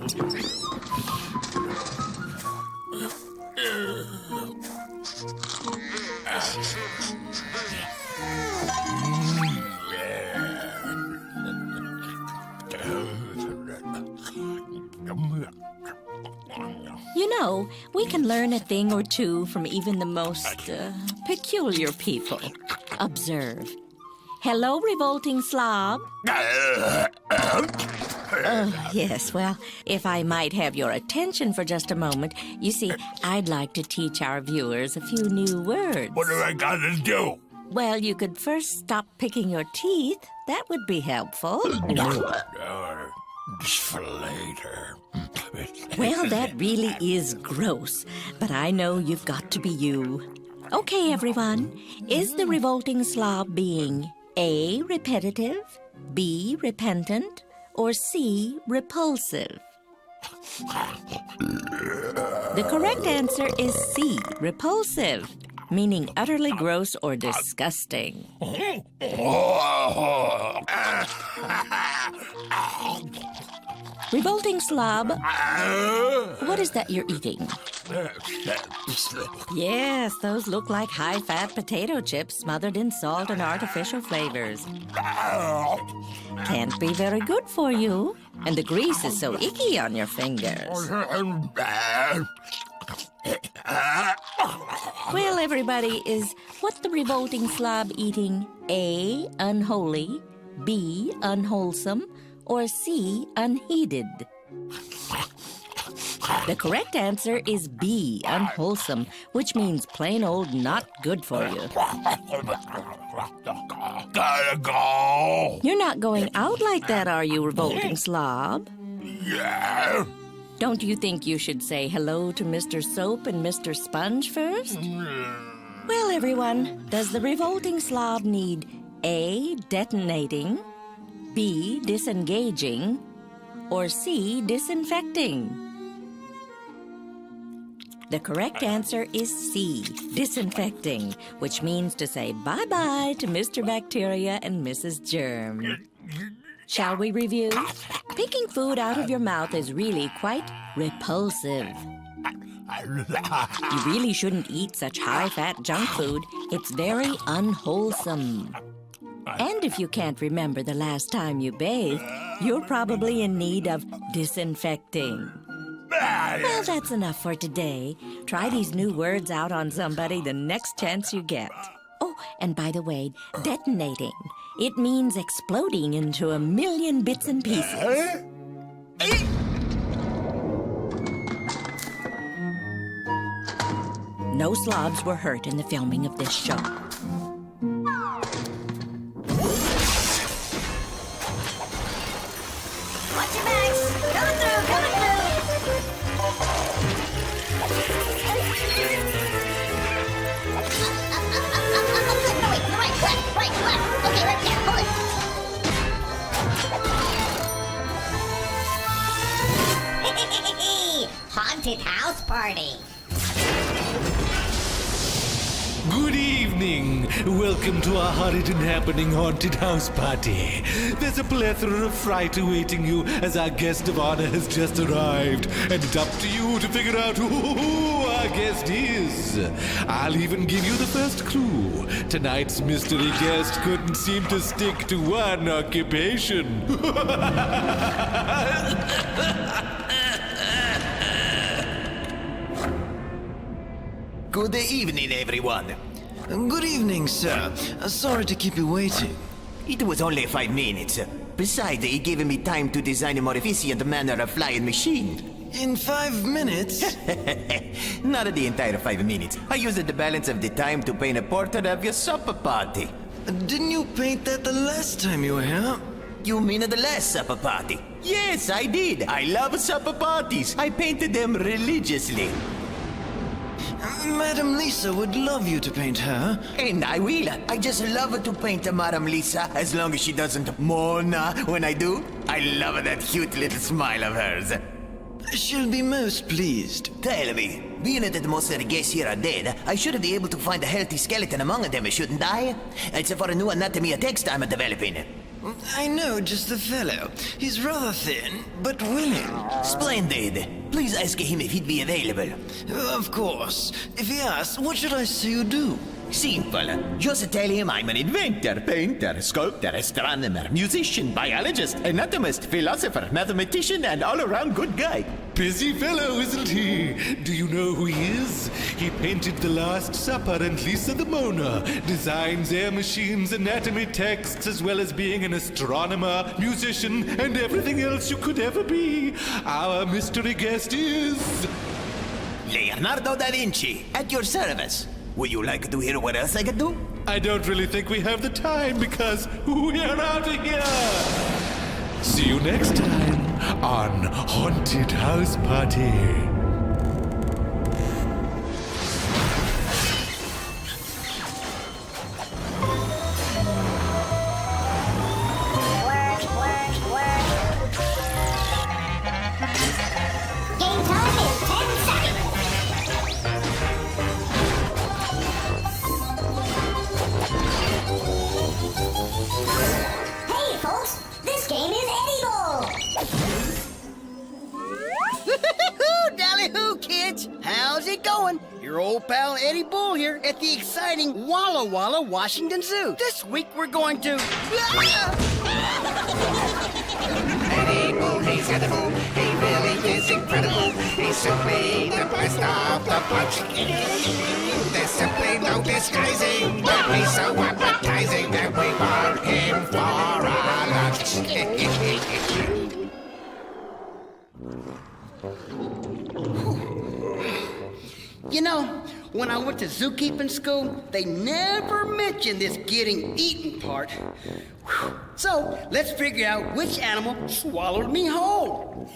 You know, we can learn a thing or two from even the most peculiar people. Observe. Hello, Revolting Slob. Oh, yes, well, if I might have your attention for just a moment. You see, I'd like to teach our viewers a few new words. What do I gotta do? Well, you could first stop picking your teeth. That would be helpful. Just for later. Well, that really is gross, but I know you've got to be you. Okay, everyone. Is the Revolting Slob being A, repetitive, B, repentant, or C, repulsive? The correct answer is C, repulsive, meaning utterly gross or disgusting. Revolting Slob, what is that you're eating? Yes, those look like high-fat potato chips smothered in salt and artificial flavors. Can't be very good for you. And the grease is so icky on your fingers. Well, everybody, is what the Revolting Slob eating A, unholy, B, unwholesome, or C, unheeded? The correct answer is B, unwholesome, which means plain old not good for you. Gotta go. You're not going out like that, are you, Revolting Slob? Yeah. Don't you think you should say hello to Mr. Soap and Mr. Sponge first? Well, everyone, does the Revolting Slob need A, detonating, B, disengaging, or C, disinfecting? The correct answer is C, disinfecting, which means to say bye-bye to Mr. Bacteria and Mrs. Germ. Shall we review? Picking food out of your mouth is really quite repulsive. You really shouldn't eat such high-fat junk food. It's very unwholesome. And if you can't remember the last time you bathed, you're probably in need of disinfecting. Well, that's enough for today. Try these new words out on somebody the next chance you get. Oh, and by the way, detonating. It means exploding into a million bits and pieces. No slobs were hurt in the filming of this show. Watch your backs! Coming through, coming through! No, wait, left. Okay, right there, hold it. Haunted house party. Good evening. Welcome to our horrid and happening haunted house party. There's a plethora of fright awaiting you as our guest of honor has just arrived. And it's up to you to figure out who our guest is. I'll even give you the first clue. Tonight's mystery guest couldn't seem to stick to one occupation. Good evening, everyone. Good evening, sir. Sorry to keep you waiting. It was only 5 minutes. Besides, it gave me time to design a more efficient manner of flying machine. In 5 minutes? Not the entire 5 minutes. I used the balance of the time to paint a portrait of your supper party. Didn't you paint that the last time you were here? You mean the last supper party? Yes, I did. I love supper parties. I painted them religiously. Madam Lisa would love you to paint her. And I will. I just love to paint Madam Lisa as long as she doesn't moan when I do. I love that cute little smile of hers. She'll be most pleased. Tell me, being that most of the guests here are dead, I should be able to find a healthy skeleton among them, shouldn't I? It's for a new anatomy text I'm developing. I know just the fellow. He's rather thin, but willing. Splendid. Please ask him if he'd be available. Of course. If he asks, what should I say you do? Simple. Just tell him I'm an inventor, painter, sculptor, astronomer, musician, biologist, anatomist, philosopher, mathematician, and all-around good guy. Busy fellow, isn't he? Do you know who he is? He painted The Last Supper and Lisa the Mona, designs air machines, anatomy texts, as well as being an astronomer, musician, and everything else you could ever be. Our mystery guest is... Leonardo Da Vinci, at your service. Would you like to hear what else I can do? I don't really think we have the time because we're out of here. See you next time on Haunted House Party. Game time in 10 seconds. Hey, folks, this game is edible. Dally-hoo, kids! How's it going? Your old pal Eddie Bull here at the exciting Walla Walla Washington Zoo. This week we're going to... Eddie Bull, he's edible. He really is incredible. He's simply the best of the bunch. There's simply no disguising that he's so appetizing that we want him for our lunch. You know, when I went to zookeeping school, they never mentioned this getting eaten part. Whew. So, let's figure out which animal swallowed me whole.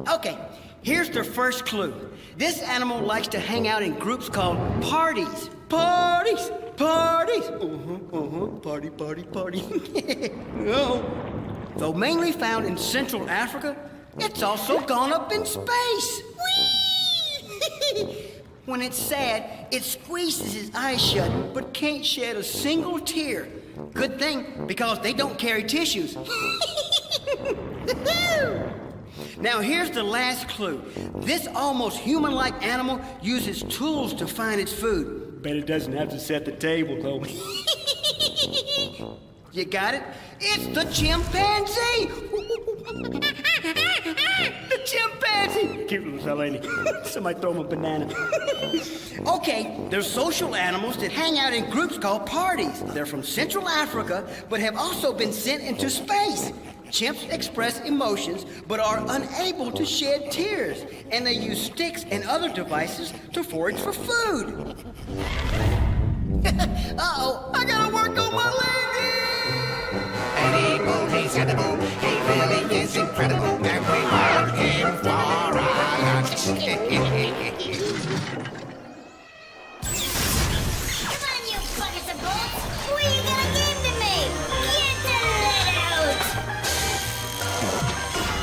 Okay, here's the first clue. This animal likes to hang out in groups called parties. Parties! Parties! Party, party, party. Oh. Though mainly found in Central Africa, it's also gone up in space. Whee! When it's sad, it squeezes his eyes shut, but can't shed a single tear. Good thing, because they don't carry tissues. Now here's the last clue. This almost human-like animal uses tools to find its food. Bet it doesn't have to set the table, though. You got it? It's the chimpanzee! The chimpanzee! Cute little fella, ain't he? Somebody throw him a banana. Okay, they're social animals that hang out in groups called parties. They're from Central Africa, but have also been sent into space. Chimps express emotions, but are unable to shed tears, and they use sticks and other devices to forage for food. Uh-oh, I gotta work on my leg! Eddie Bull, he's edible. He really is incredible. And we want him for our lunch. Come on, you buckets of bolts. Who are you gonna give to me? Get the lead out.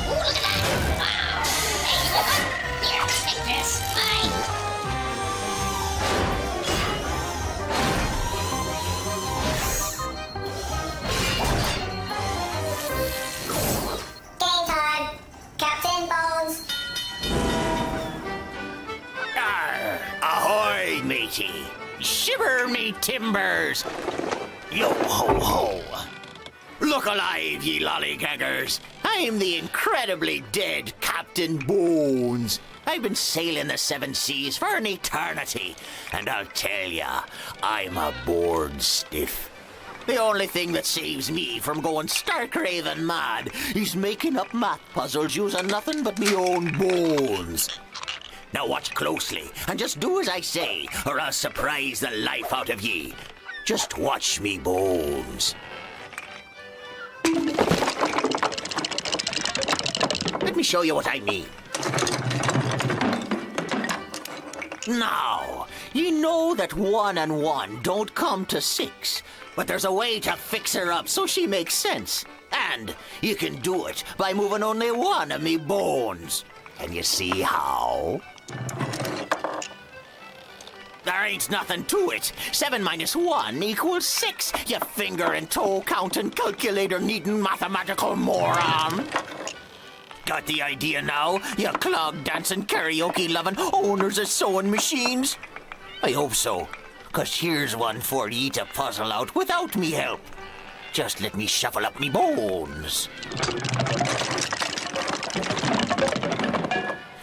Ooh, look at that. Wow. Hey, look up. Here, take this. Bye. Game time. Captain Bones. Arr, ahoy, matey. Shiver me timbers. Yo ho ho. Look alive, ye lollygaggers. I'm the incredibly dead Captain Bones. I've been sailing the seven seas for an eternity, and I'll tell ya, I'm a bored stiff. The only thing that saves me from going stark raving mad is making up math puzzles using nothing but me own bones. Now watch closely, and just do as I say, or I'll surprise the life out of ye. Just watch me bones. Let me show you what I mean. Now, ye know that 1 and 1 don't come to 6, but there's a way to fix her up so she makes sense. And you can do it by moving only one of me bones. Can you see how? There There ain't nothing to it. 7 minus 1 equals 6, you finger and toe counting calculator needing mathematical moron. Got the idea now, you clog dancing, karaoke loving owners of sewing machines? I hope so, 'cause here's one for ye to puzzle out without me help. Just let me shuffle up me bones.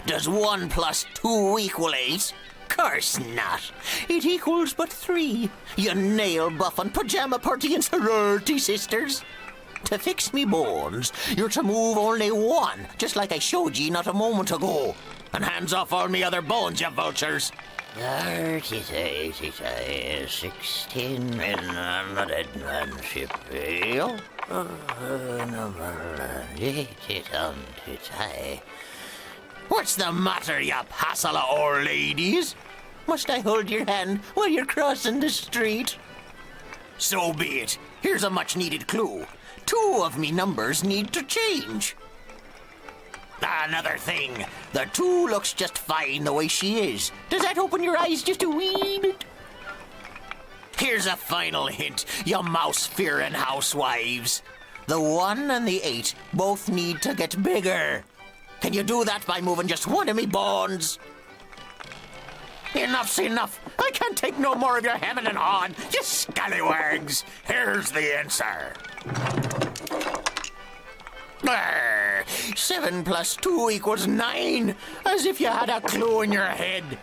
Does 1 plus 2 equal 8? Course not. It equals but 3, you nail-buffing, pajama-partying sorority sisters. To fix me bones, you're to move only 1, just like I showed ye not a moment ago. And hands off all me other bones, you vultures. 38, 16, and what's the matter, you passel of old ladies? Must I hold your hand while you're crossing the street? So be it. Here's a much-needed clue. 2 of me numbers need to change. Another thing, the 2 looks just fine the way she is. Does that open your eyes just a wee bit? Here's a final hint, you mouse-fearing housewives. The 1 and the 8 both need to get bigger. Can you do that by moving just 1 of me bones? Enough's enough. I can't take no more of your hemming and hawing, you scallywags. Here's the answer. 7 plus 2 equals 9, as if you had a clue in your head.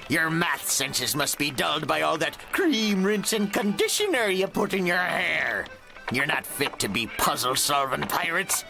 Your math senses must be dulled by all that cream, rinse, and conditioner you put in your hair. You're not fit to be puzzle-solving pirates.